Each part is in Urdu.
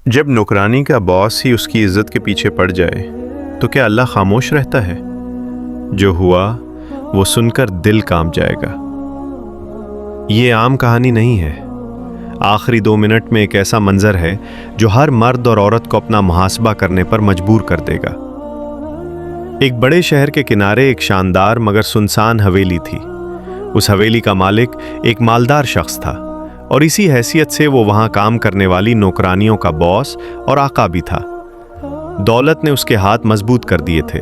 جب نوکرانی کا باس ہی اس کی عزت کے پیچھے پڑ جائے تو کیا اللہ خاموش رہتا ہے؟ جو ہوا وہ سن کر دل کانپ جائے گا۔ یہ عام کہانی نہیں ہے۔ آخری 2 منٹ میں ایک ایسا منظر ہے جو ہر مرد اور عورت کو اپنا محاسبہ کرنے پر مجبور کر دے گا۔ ایک بڑے شہر کے کنارے ایک شاندار مگر سنسان حویلی تھی۔ اس حویلی کا مالک ایک مالدار شخص تھا اور اسی حیثیت سے وہ وہاں کام کرنے والی نوکرانیوں کا باس اور آقا بھی تھا۔ دولت نے اس کے ہاتھ مضبوط کر دیے تھے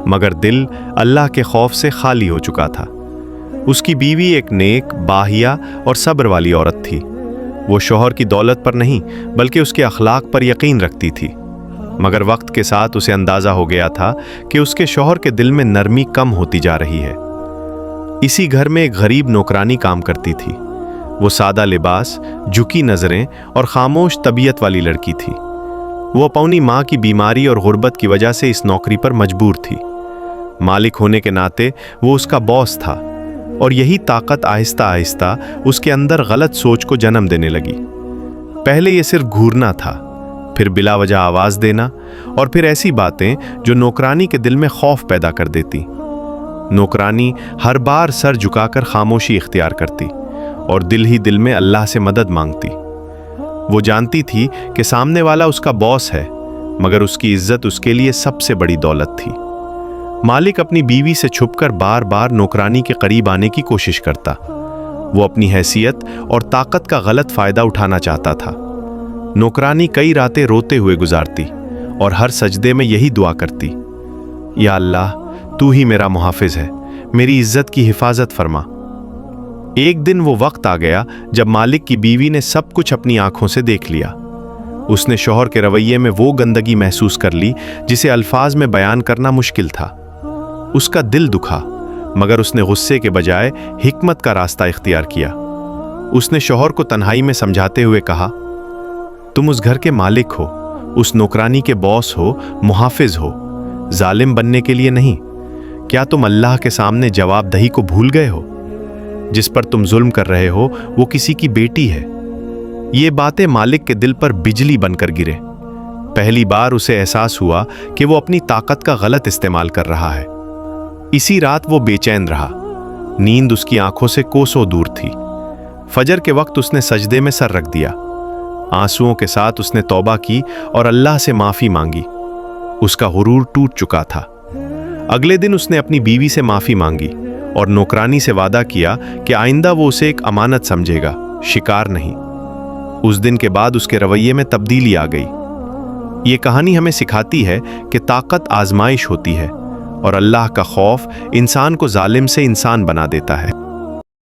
مگر دل اللہ کے خوف سے خالی ہو چکا تھا۔ اس کی بیوی ایک نیک، باحیا اور صبر والی عورت تھی۔ وہ شوہر کی دولت پر نہیں بلکہ اس کے اخلاق پر یقین رکھتی تھی، مگر وقت کے ساتھ اسے اندازہ ہو گیا تھا کہ اس کے شوہر کے دل میں نرمی کم ہوتی جا رہی ہے۔ اسی گھر میں ایک غریب نوکرانی کام کرتی تھی۔ وہ سادہ لباس، جھکی نظریں اور خاموش طبیعت والی لڑکی تھی۔ وہ اپنی ماں کی بیماری اور غربت کی وجہ سے اس نوکری پر مجبور تھی۔ مالک ہونے کے ناطے وہ اس کا باس تھا اور یہی طاقت آہستہ آہستہ اس کے اندر غلط سوچ کو جنم دینے لگی۔ پہلے یہ صرف گھورنا تھا، پھر بلا وجہ آواز دینا، اور پھر ایسی باتیں جو نوکرانی کے دل میں خوف پیدا کر دیتی۔ نوکرانی ہر بار سر جھکا کر خاموشی اختیار کرتی اور دل ہی دل میں اللہ سے مدد مانگتی۔ وہ جانتی تھی کہ سامنے والا اس کا باس ہے، مگر اس کی عزت اس کے لیے سب سے بڑی دولت تھی۔ مالک اپنی بیوی سے چھپ کر بار بار نوکرانی کے قریب آنے کی کوشش کرتا۔ وہ اپنی حیثیت اور طاقت کا غلط فائدہ اٹھانا چاہتا تھا۔ نوکرانی کئی راتیں روتے ہوئے گزارتی اور ہر سجدے میں یہی دعا کرتی، یا اللہ، تو ہی میرا محافظ ہے، میری عزت کی حفاظت فرما۔ ایک دن وہ وقت آ گیا جب مالک کی بیوی نے سب کچھ اپنی آنکھوں سے دیکھ لیا۔ اس نے شوہر کے رویے میں وہ گندگی محسوس کر لی جسے الفاظ میں بیان کرنا مشکل تھا۔ اس کا دل دکھا، مگر اس نے غصے کے بجائے حکمت کا راستہ اختیار کیا۔ اس نے شوہر کو تنہائی میں سمجھاتے ہوئے کہا، تم اس گھر کے مالک ہو، اس نوکرانی کے باس ہو، محافظ ہو، ظالم بننے کے لیے نہیں۔ کیا تم اللہ کے سامنے جواب دہی کو بھول گئے ہو؟ جس پر تم ظلم کر رہے ہو وہ کسی کی بیٹی ہے۔ یہ باتیں مالک کے دل پر بجلی بن کر گرے۔ پہلی بار اسے احساس ہوا کہ وہ اپنی طاقت کا غلط استعمال کر رہا ہے۔ اسی رات وہ بے چین رہا۔ نیند اس کی آنکھوں سے کوسوں دور تھی۔ فجر کے وقت اس نے سجدے میں سر رکھ دیا۔ آنسوؤں کے ساتھ اس نے توبہ کی اور اللہ سے معافی مانگی۔ اس کا غرور ٹوٹ چکا تھا۔ اگلے دن اس نے اپنی بیوی سے معافی مانگی اور نوکرانی سے وعدہ کیا کہ آئندہ وہ اسے ایک امانت سمجھے گا، شکار نہیں۔ اس دن کے بعد اس کے رویے میں تبدیلی آ گئی۔ یہ کہانی ہمیں سکھاتی ہے کہ طاقت آزمائش ہوتی ہے اور اللہ کا خوف انسان کو ظالم سے انسان بنا دیتا ہے۔